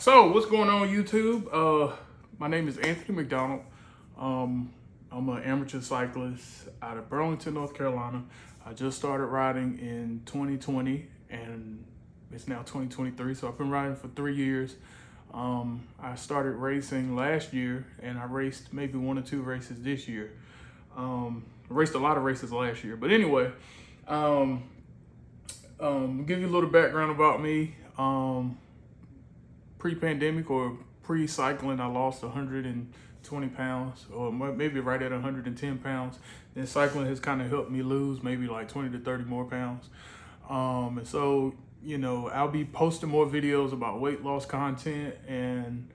So what's going on YouTube? My name is Anthony McDonald. I'm an amateur cyclist out of Burlington, North Carolina. I just started riding in 2020 and it's now 2023. So I've been riding for 3 years. I started racing last year and I raced maybe 1 or 2 races this year. I raced a lot of races last year, but anyway, give you a little background about me. Pre-pandemic or pre-cycling, I lost 120 pounds, or maybe right at 110 pounds. Then cycling has kind of helped me lose maybe like 20 to 30 more pounds. And so, you know, I'll be posting more videos about weight loss content and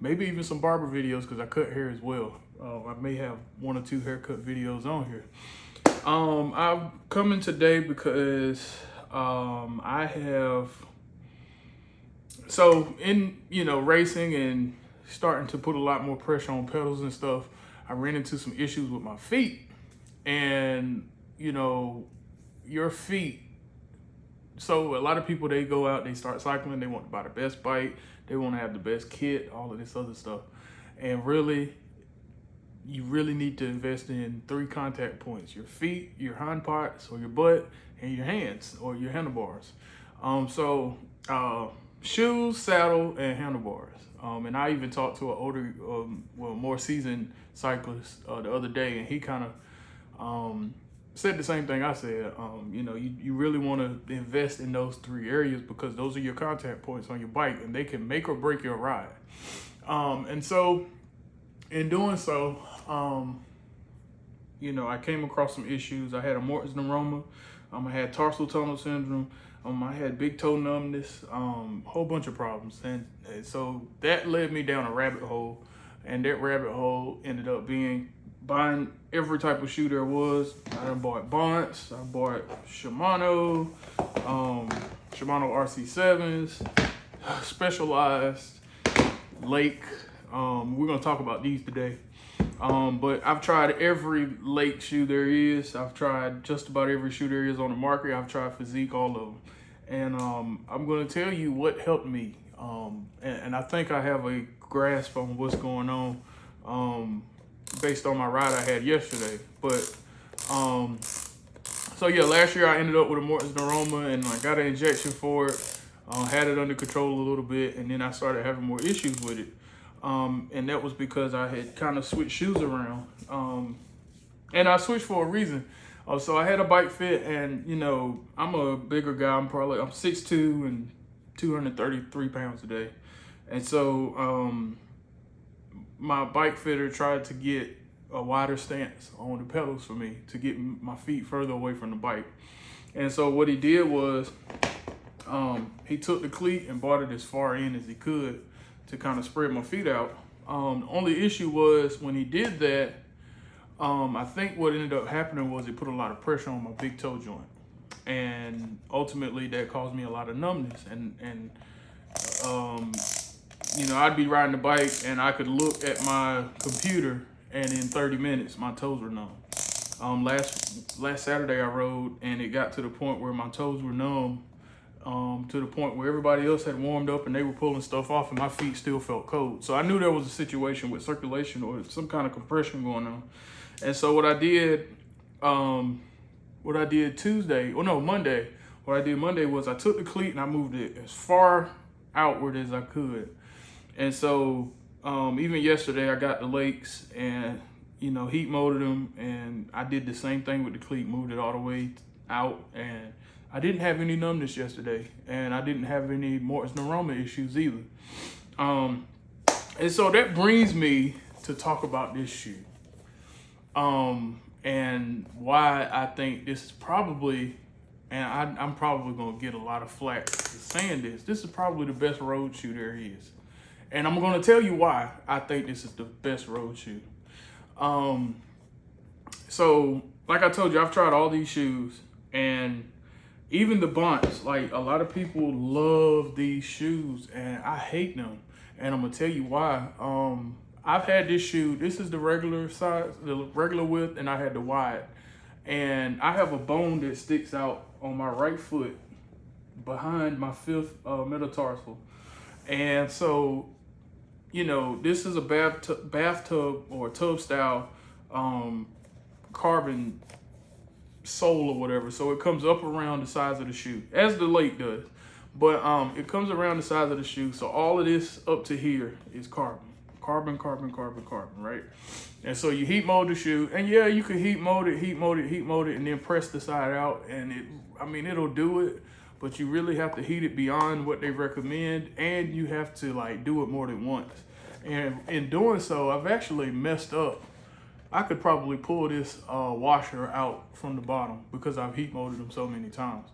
maybe even some barber videos because I cut hair as well. I may have 1 or 2 haircut videos on here. I'm coming today because I have... So in, racing and starting to put a lot more pressure on pedals and stuff, I ran into some issues with my feet. And, your feet. So a lot of people, they go out, they start cycling, they want to buy the best bike, they want to have the best kit, all of this other stuff. And really, you really need to invest in 3 contact points: your feet, your hind parts, or your butt, and your hands, or your handlebars. Shoes, saddle, and handlebars. And I even talked to an older, more seasoned cyclist the other day, and he kind of said the same thing I said. You really want to invest in those 3 areas because those are your contact points on your bike, and they can make or break your ride. And so, in doing so, I came across some issues. I had a Morton's neuroma. I had tarsal tunnel syndrome. I had big toe numbness, whole bunch of problems. And so that led me down a rabbit hole. And that rabbit hole ended up being buying every type of shoe there was. I done bought Bonds, I bought Shimano, Shimano RC7s, Specialized, Lake. We're gonna talk about these today. But I've tried every Lake shoe there is. I've tried just about every shoe there is on the market. I've tried Physique, all of them. And I'm going to tell you what helped me. And I think I have a grasp on what's going on based on my ride I had yesterday. But so yeah, last year I ended up with a Morton's neuroma and I got an injection for it. Had it under control a little bit, and then I started having more issues with it. And that was because I had kind of switched shoes around. And I switched for a reason. So I had a bike fit, and I'm a bigger guy. I'm 6'2" and 233 pounds a day. And so my bike fitter tried to get a wider stance on the pedals for me to get my feet further away from the bike. And so what he did was he took the cleat and brought it as far in as he could to kind of spread my feet out. The only issue was when he did that, I think what ended up happening was it put a lot of pressure on my big toe joint. And ultimately that caused me a lot of numbness. And I'd be riding the bike and I could look at my computer and in 30 minutes, my toes were numb. Last Saturday I rode and it got to the point where my toes were numb. To the point where everybody else had warmed up and they were pulling stuff off and my feet still felt cold. So I knew there was a situation with circulation or some kind of compression going on. And so what I did Monday was I took the cleat and I moved it as far outward as I could. And so even yesterday I got the Lakes and, heat molded them, and I did the same thing with the cleat, moved it all the way out, and I didn't have any numbness yesterday, and I didn't have any Morton's neuroma issues either. And so that brings me to talk about this shoe. And why I think this is probably, and I'm probably going to get a lot of flack for saying this is probably the best road shoe there is. And I'm going to tell you why I think this is the best road shoe. So like I told you, I've tried all these shoes, and even the Bonds, like a lot of people love these shoes and I hate them. And I'm gonna tell you why. I've had this shoe, this is the regular size, the regular width, and I had the wide. And I have a bone that sticks out on my right foot behind my 5th metatarsal. And so, you know, this is a bathtub or tub style carbon sole or whatever. So it comes up around the sides of the shoe, as the Lake does. But it comes around the sides of the shoe. So all of this up to here is carbon. Carbon, right? And so you heat mold the shoe. And yeah, you can heat mold it, and then press the side out. And it'll do it. But you really have to heat it beyond what they recommend. And you have to like do it more than once. And in doing so, I've actually messed up. I could probably pull this washer out from the bottom because I've heat molded them so many times.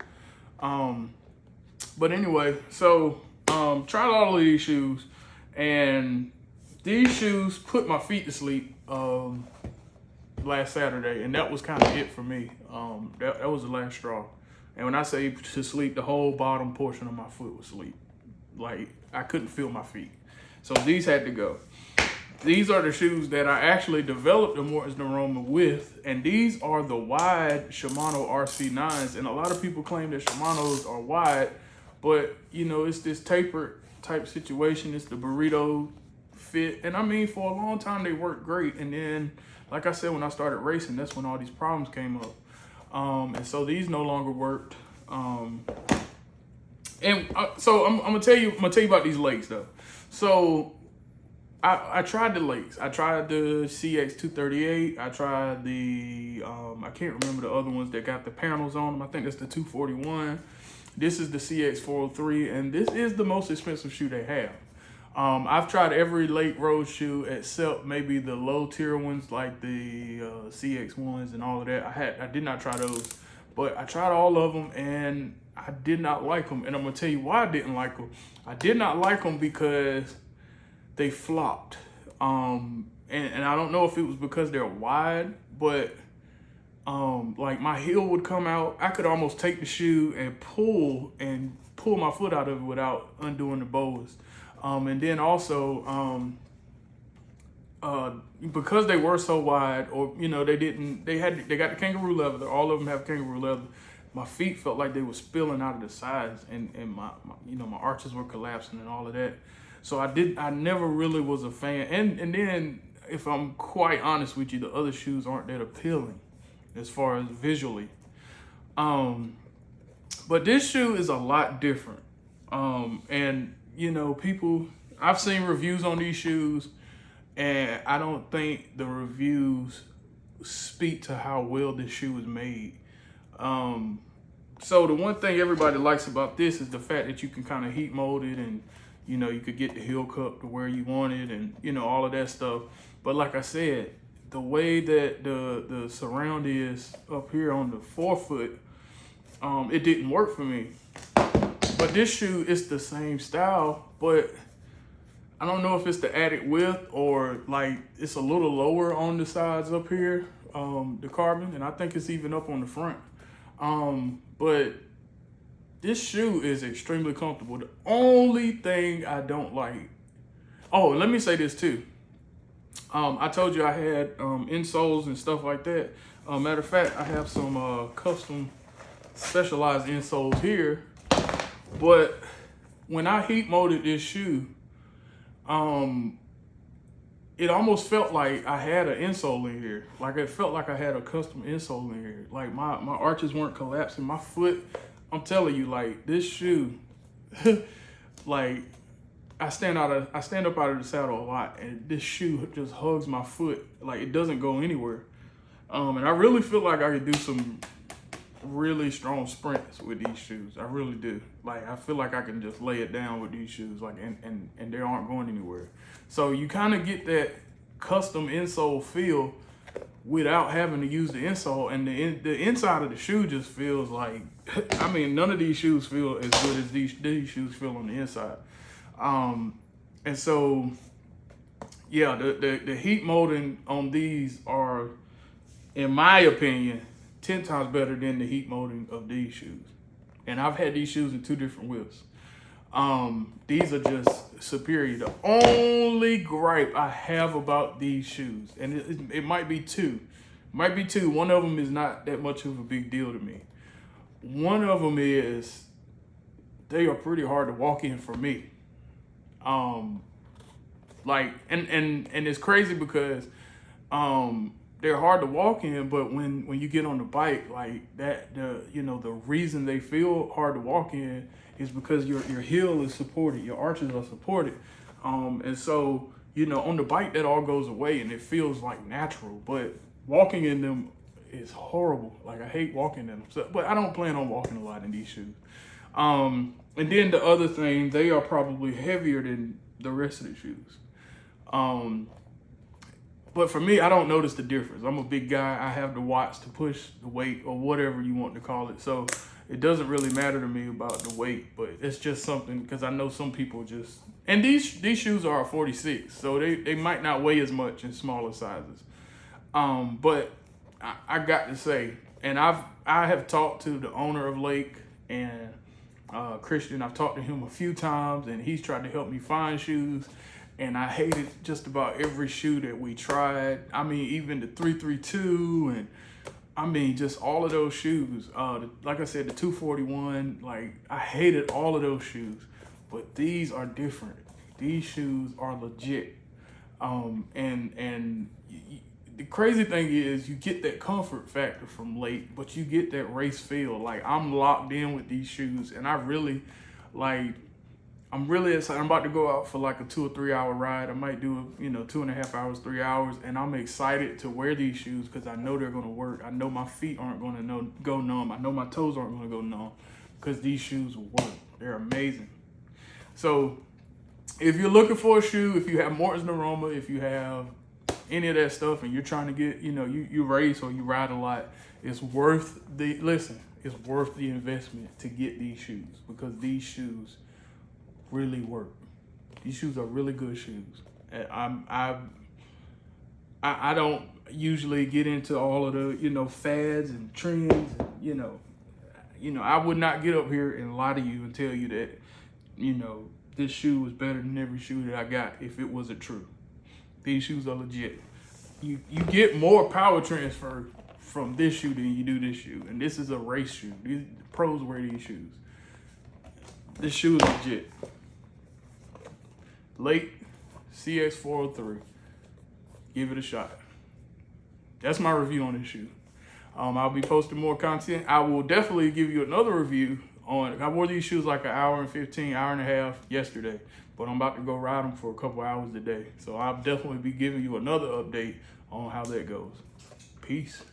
But anyway, so tried all of these shoes, and these shoes put my feet to sleep last Saturday, and that was kind of it for me. That was the last straw. And when I say to sleep, the whole bottom portion of my foot was asleep. Like, I couldn't feel my feet. So these had to go. These are the shoes that I actually developed the Morton's Aroma with, and these are the wide Shimano RC9s. And a lot of people claim that Shimanos are wide, but you know, it's this tapered type situation. It's the burrito fit, and I mean, for a long time they worked great. And then, like I said, when I started racing, that's when all these problems came up. And so these no longer worked. So I'm gonna tell you about these Lakes though. So I tried the Lakes. I tried the CX403. I tried the, I can't remember the other ones that got the panels on them. I think that's the 241. This is the CX403, and this is the most expensive shoe they have. I've tried every Lake Road shoe except maybe the low tier ones like the CX1s and all of that. I did not try those, but I tried all of them and I did not like them. And I'm gonna tell you why I didn't like them. I did not like them because they flopped. And I don't know if it was because they're wide, but like my heel would come out. I could almost take the shoe and pull my foot out of it without undoing the boas. And then also, because they were so wide, or you know, they got the kangaroo leather. All of them have kangaroo leather. My feet felt like they were spilling out of the sides, and my arches were collapsing and all of that. So I never really was a fan. And then, if I'm quite honest with you, the other shoes aren't that appealing as far as visually. But this shoe is a lot different. And you know, I've seen reviews on these shoes, and I don't think the reviews speak to how well this shoe is made. So the one thing everybody likes about this is the fact that you can kind of heat mold it, and you know, you could get the heel cup to where you want it, and you know, all of that stuff. But like I said, the way that the surround is up here on the forefoot, it didn't work for me. But this shoe is the same style, but I don't know if it's the added width or like it's a little lower on the sides up here, the carbon, and I think it's even up on the front. But this shoe is extremely comfortable. The only thing I don't like, oh, let me say this too. I told you I had insoles and stuff like that. Matter of fact, I have some custom specialized insoles here. But when I heat molded this shoe, it almost felt like I had an insole in here. Like it felt like I had a custom insole in here. Like my arches weren't collapsing. My foot, I'm telling you, like this shoe, like I stand up out of the saddle a lot, and this shoe just hugs my foot. Like it doesn't go anywhere. And I really feel like I could do some really strong sprints with these shoes. I really do. Like I feel like I can just lay it down with these shoes, like and they aren't going anywhere. So you kind of get that custom insole feel without having to use the insole, and the inside of the shoe just feels like, I mean, none of these shoes feel as good as these shoes feel on the inside. And so yeah, the heat molding on these are, in my opinion, 10 times better than the heat molding of these shoes. And I've had these shoes in 2 different whips. These are just superior. The only gripe I have about these shoes, and it might be two. One of them is not that much of a big deal to me. One of them is they are pretty hard to walk in for me. Like, and it's crazy because they're hard to walk in, but when you get on the bike, like that, the reason they feel hard to walk in is because your heel is supported, your arches are supported. And so, on the bike that all goes away and it feels like natural, but walking in them is horrible. Like, I hate walking in them. So, but I don't plan on walking a lot in these shoes. And then the other thing, they are probably heavier than the rest of the shoes. But for me, I don't notice the difference. I'm a big guy. I have the watch to push the weight or whatever you want to call it. So it doesn't really matter to me about the weight, but it's just something because I know some people just, and these shoes are a 46, so they might not weigh as much in smaller sizes. But I got to say, and I have talked to the owner of Lake and Christian. I've talked to him a few times, and he's tried to help me find shoes. And I hated just about every shoe that we tried. I mean, even the 332, and I mean, just all of those shoes. Like I said, the 241, like I hated all of those shoes. But these are different. These shoes are legit. And the crazy thing is you get that comfort factor from Lake, but you get that race feel. Like, I'm locked in with these shoes, and I'm really excited. I'm about to go out for like a 2 or 3 hour ride. I might do 2.5 hours, 3 hours, and I'm excited to wear these shoes because I know they're gonna work. I know my feet aren't gonna go numb. I know my toes aren't gonna go numb because these shoes will work. They're amazing. So if you're looking for a shoe, if you have Morton's Aroma, if you have any of that stuff and you're trying to get, you race or you ride a lot, it's worth the investment to get these shoes because these shoes really work. These shoes are really good shoes. I don't usually get into all of the fads and trends. I would not get up here and lie to you and tell you that this shoe was better than every shoe that I got if it wasn't true. These shoes are legit. You get more power transfer from this shoe than you do this shoe, and this is a race shoe. These pros wear these shoes. This shoe is legit. Lake CX403. Give it a shot. That's my review on this shoe. I'll be posting more content. I will definitely give you another review on. I wore these shoes like an hour and 15, hour and a half yesterday, but I'm about to go ride them for a couple hours today. So I'll definitely be giving you another update on how that goes. Peace.